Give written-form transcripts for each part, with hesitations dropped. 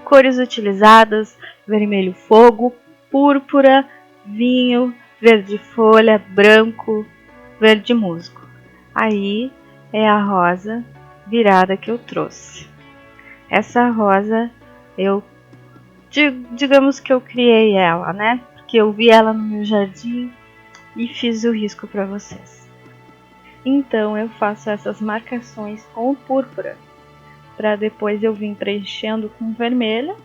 Cores utilizadas: vermelho fogo, púrpura, vinho, verde folha, branco, verde musgo. Aí é a rosa virada que eu trouxe. Essa rosa, digamos que eu criei ela, né? Porque eu vi ela no meu jardim e fiz o risco para vocês. Então eu faço essas marcações com o púrpura, para depois eu vir preenchendo com vermelho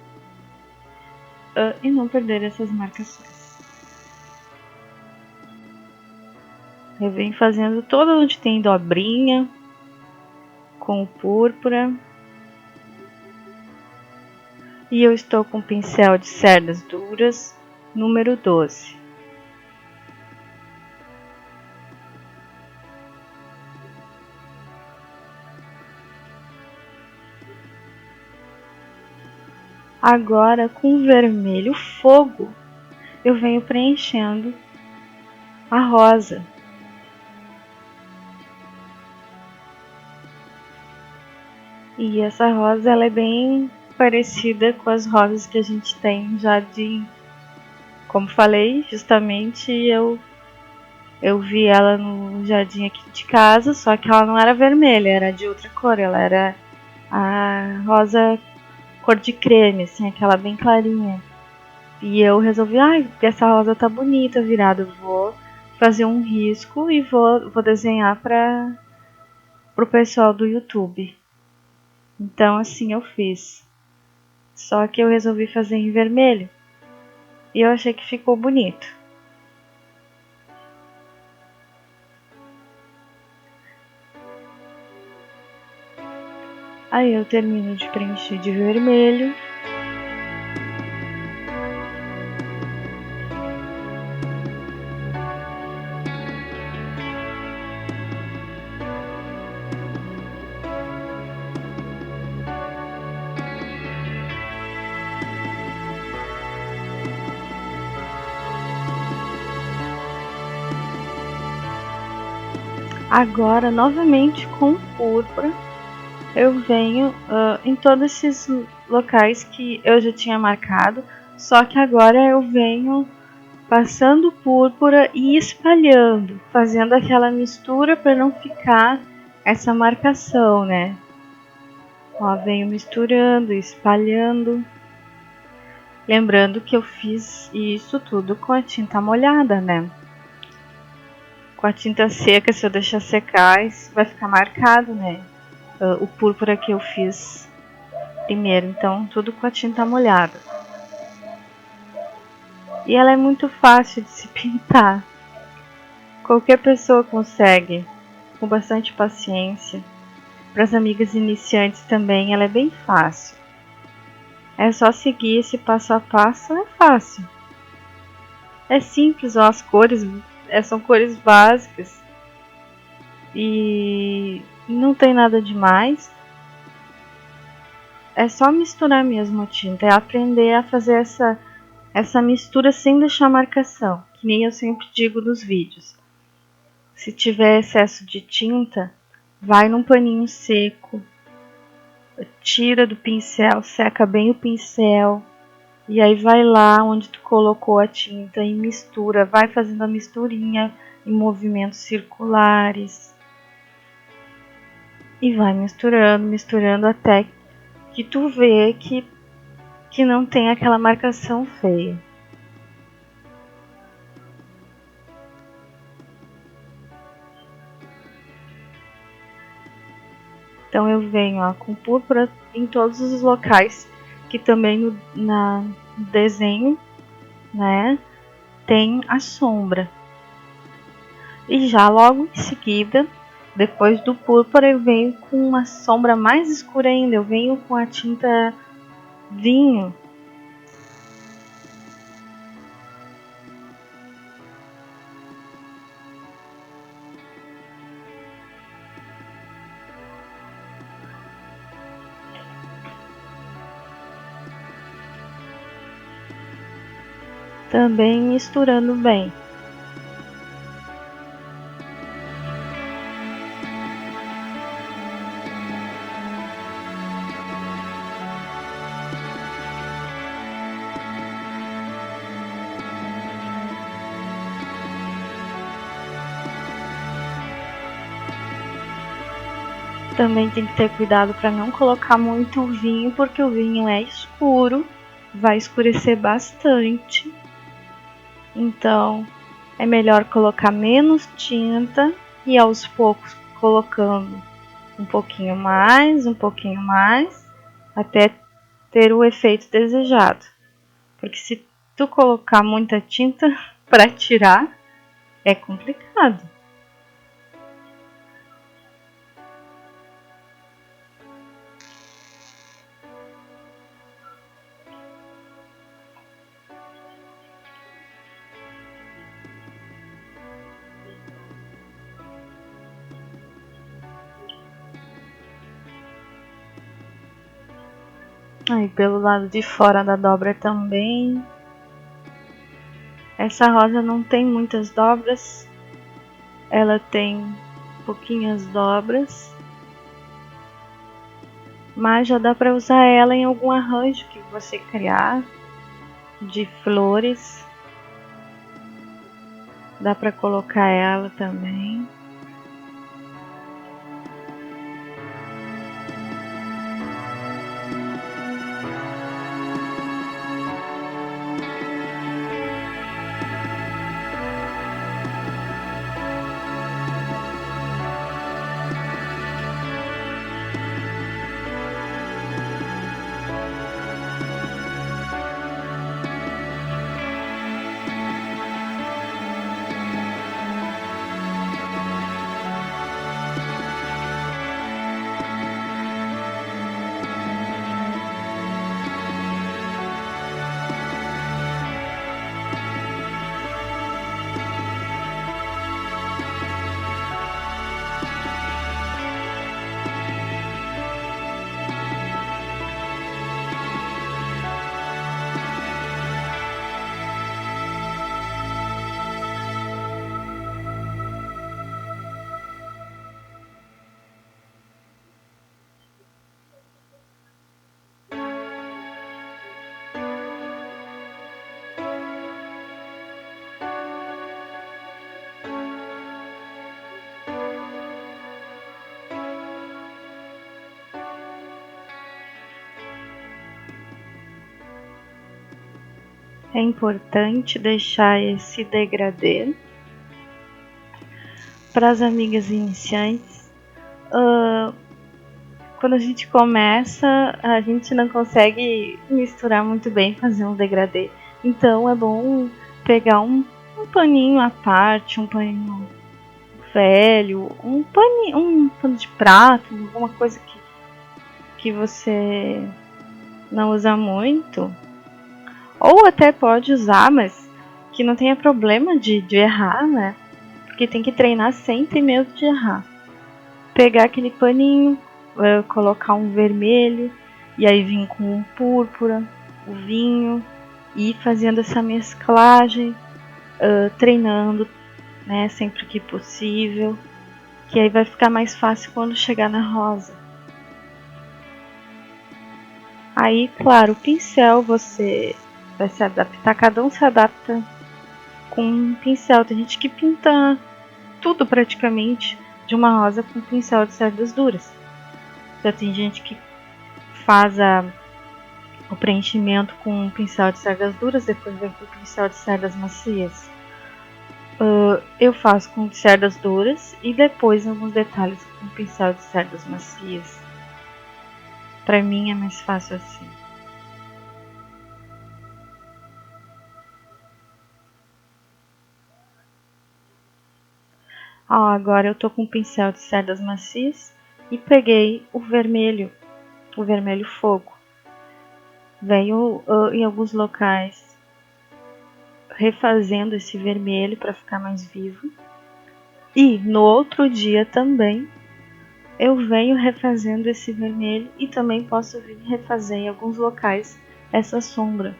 e não perder essas marcações. Eu venho fazendo todo onde tem dobrinha com o púrpura. E eu estou com o pincel de cerdas duras, número 12. Agora, com o vermelho fogo, eu venho preenchendo a rosa. E essa rosa ela é bem parecida com as rosas que a gente tem no jardim. Como falei, justamente eu vi ela no jardim aqui de casa, só que ela não era vermelha, era de outra cor, ela era a rosa cor de creme, assim, aquela bem clarinha. E eu resolvi, essa rosa tá bonita virada, vou fazer um risco e vou desenhar para o pessoal do YouTube. Então assim eu fiz. Só que eu resolvi fazer em vermelho. E eu achei que ficou bonito. Aí eu termino de preencher de vermelho. Agora, novamente com púrpura, eu venho em todos esses locais que eu já tinha marcado, só que agora eu venho passando púrpura e espalhando, fazendo aquela mistura para não ficar essa marcação, né? Ó, venho misturando, espalhando. Lembrando que eu fiz isso tudo com a tinta molhada, né? Com a tinta seca, se eu deixar secar, vai ficar marcado, né? O púrpura que eu fiz primeiro, então tudo com a tinta molhada. E ela é muito fácil de se pintar. Qualquer pessoa consegue, com bastante paciência. Para as amigas iniciantes também, ela é bem fácil. É só seguir esse passo a passo, é fácil. É simples, ó, as cores são cores básicas. E não tem nada demais. É só misturar mesmo a tinta, é aprender a fazer essa mistura sem deixar marcação, que nem eu sempre digo nos vídeos. Se tiver excesso de tinta, vai num paninho seco, tira do pincel, seca bem o pincel, e aí vai lá onde tu colocou a tinta e mistura, vai fazendo a misturinha em movimentos circulares. E vai misturando até que tu vê que não tem aquela marcação feia. Então eu venho com púrpura em todos os locais que também no desenho, né, tem a sombra. E já logo em seguida, depois do púrpura, eu venho com uma sombra mais escura ainda. Eu venho com a tinta vinho. Também misturando bem. Também tem que ter cuidado para não colocar muito vinho, porque o vinho é escuro, vai escurecer bastante. Então é melhor colocar menos tinta e aos poucos colocando um pouquinho mais, até ter o efeito desejado. Porque se tu colocar muita tinta para tirar, é complicado. Aí pelo lado de fora da dobra também. Essa rosa não tem muitas dobras. Ela tem pouquinhas dobras. Mas já dá para usar ela em algum arranjo que você criar de flores. Dá para colocar ela também. É importante deixar esse degradê para as amigas iniciantes. Quando a gente começa, a gente não consegue misturar muito bem, fazer um degradê. Então é bom pegar um paninho à parte, um paninho velho, um pano de prato, alguma coisa que você não usa muito. Ou até pode usar, mas que não tenha problema de errar, né? Porque tem que treinar sem ter medo de errar. Pegar aquele paninho, colocar um vermelho, e aí vir com um púrpura, o vinho, e ir fazendo essa mesclagem, treinando, né, sempre que possível, que aí vai ficar mais fácil quando chegar na rosa. Aí, claro, o pincel você vai se adaptar, cada um se adapta com um pincel. Tem gente que pinta tudo praticamente de uma rosa com pincel de cerdas duras. Já tem gente que faz o preenchimento com um pincel de cerdas duras, depois vem com o pincel de cerdas macias. Eu faço com cerdas duras e depois alguns detalhes com pincel de cerdas macias. Para mim é mais fácil assim. Agora eu tô com um pincel de cerdas macias e peguei o vermelho fogo. Venho em alguns locais refazendo esse vermelho para ficar mais vivo. E no outro dia também eu venho refazendo esse vermelho e também posso vir refazer em alguns locais essa sombra.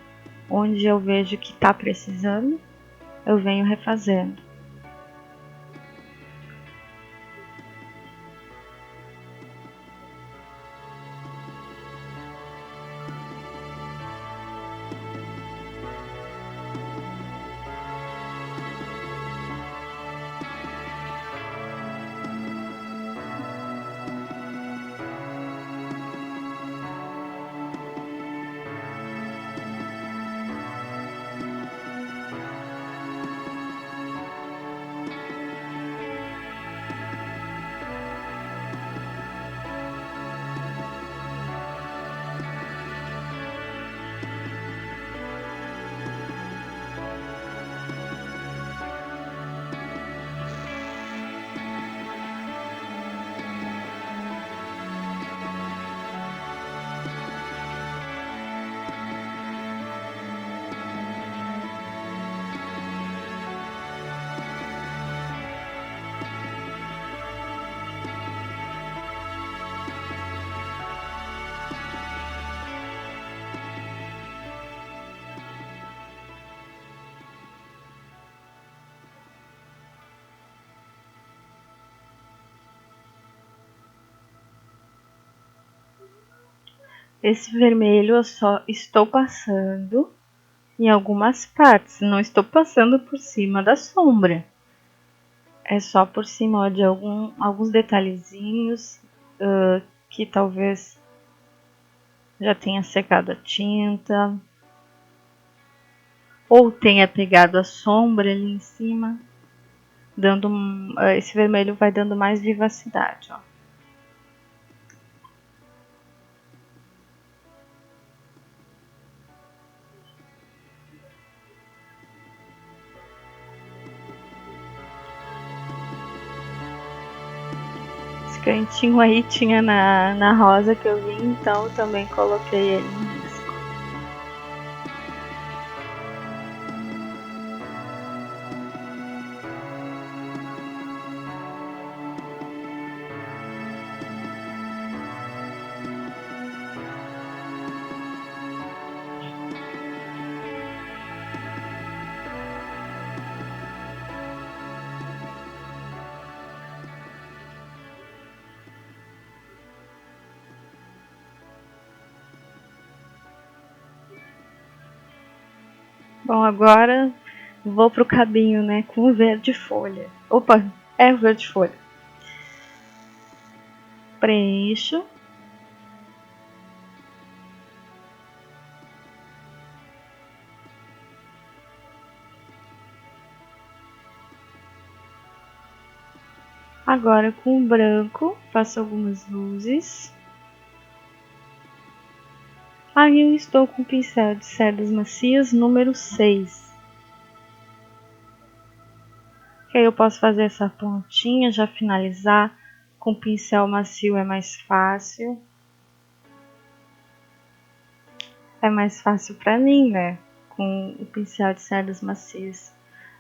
Onde eu vejo que está precisando, eu venho refazendo. Esse vermelho eu só estou passando em algumas partes, não estou passando por cima da sombra. É só por cima de alguns detalhezinhos que talvez já tenha secado a tinta ou tenha pegado a sombra ali em cima, dando esse vermelho vai dando mais vivacidade, ó. Esse cantinho aí tinha na rosa que eu vi, então eu também coloquei ele no risco. Bom, agora vou pro cabinho, né, com o verde folha. Opa, é o verde folha. Preencho. Agora com o branco, faço algumas luzes. Aí eu estou com o pincel de cerdas macias número 6. Que aí eu posso fazer essa pontinha, já finalizar. Com pincel macio é mais fácil. É mais fácil pra mim, né? Com o pincel de cerdas macias.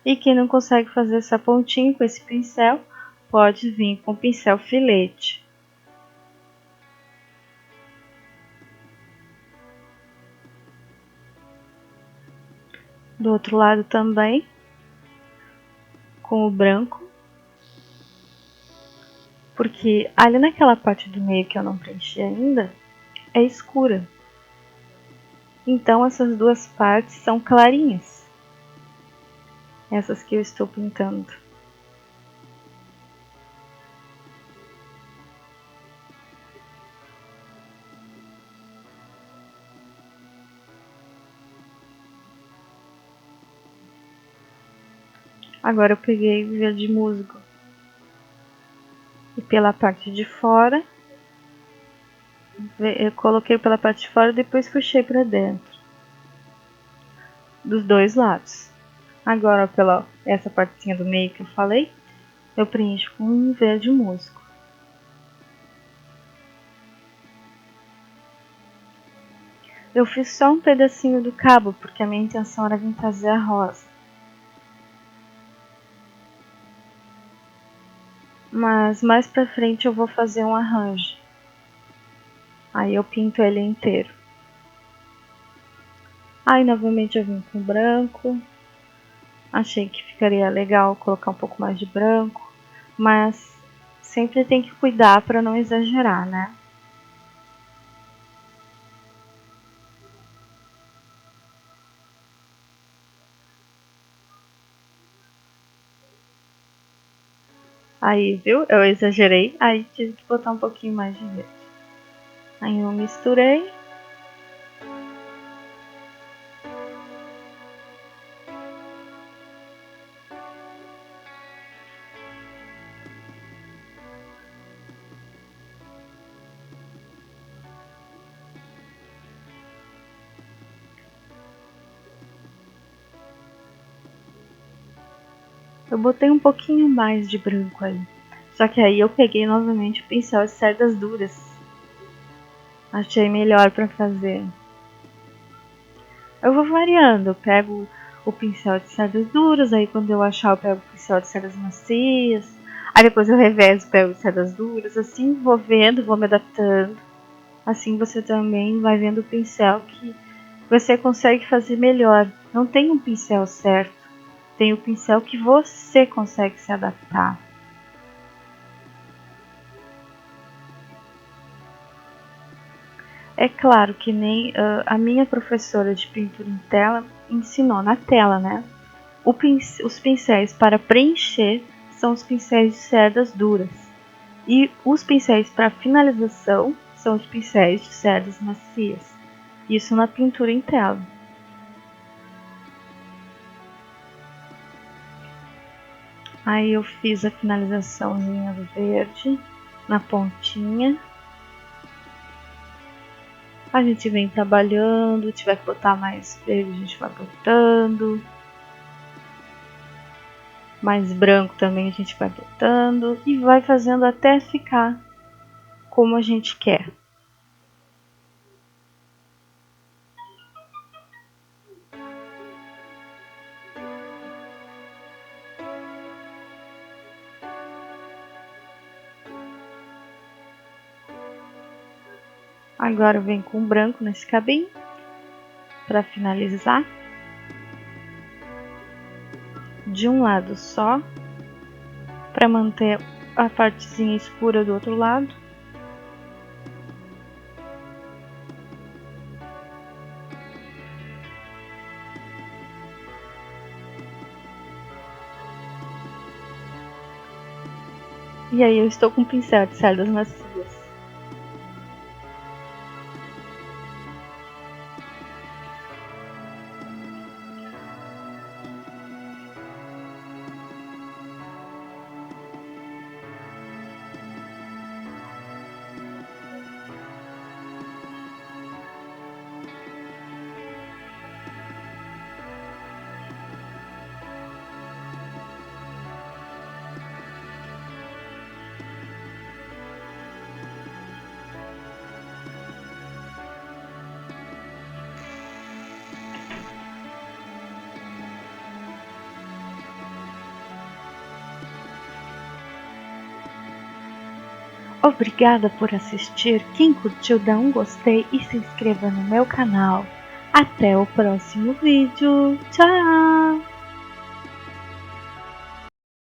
E quem não consegue fazer essa pontinha com esse pincel, pode vir com o pincel filete. Do outro lado também, com o branco. Porque ali naquela parte do meio que eu não preenchi ainda, é escura. Então essas duas partes são clarinhas. Essas que eu estou pintando. Agora eu peguei o verde musgo. E pela parte de fora, eu coloquei pela parte de fora e depois puxei para dentro. Dos dois lados. Agora pela essa partezinha do meio que eu falei, eu preencho com um verde musgo. Eu fiz só um pedacinho do cabo, porque a minha intenção era vir trazer a rosa. Mas mais pra frente eu vou fazer um arranjo. Aí eu pinto ele inteiro. Aí novamente eu vim com branco. Achei que ficaria legal colocar um pouco mais de branco. Mas sempre tem que cuidar para não exagerar, né? Aí, viu? Eu exagerei, aí tive que botar um pouquinho mais de verde. Aí eu misturei. Eu botei um pouquinho mais de branco aí. Só que aí eu peguei novamente o pincel de cerdas duras. Achei melhor para fazer. Eu vou variando, eu pego o pincel de cerdas duras, aí quando eu achar eu pego o pincel de cerdas macias, aí depois eu revezo, pego cerdas duras, assim vou vendo, vou me adaptando. Assim você também vai vendo o pincel que você consegue fazer melhor. Não tem um pincel certo, tem o pincel que você consegue se adaptar. É claro que nem a minha professora de pintura em tela ensinou na tela, né? Os pincéis para preencher são os pincéis de cerdas duras. E os pincéis para finalização são os pincéis de cerdas macias. Isso na pintura em tela. Aí eu fiz a finalizaçãozinha do verde na pontinha. A gente vem trabalhando, tiver que botar mais verde, a gente vai botando. Mais branco também a gente vai botando e vai fazendo até ficar como a gente quer. Agora vem com branco nesse cabinho para finalizar. De um lado só, para manter a partezinha escura do outro lado. E aí eu estou com um pincel de cerdas macias. Obrigada por assistir. Quem curtiu, dá um gostei e se inscreva no meu canal. Até o próximo vídeo. Tchau!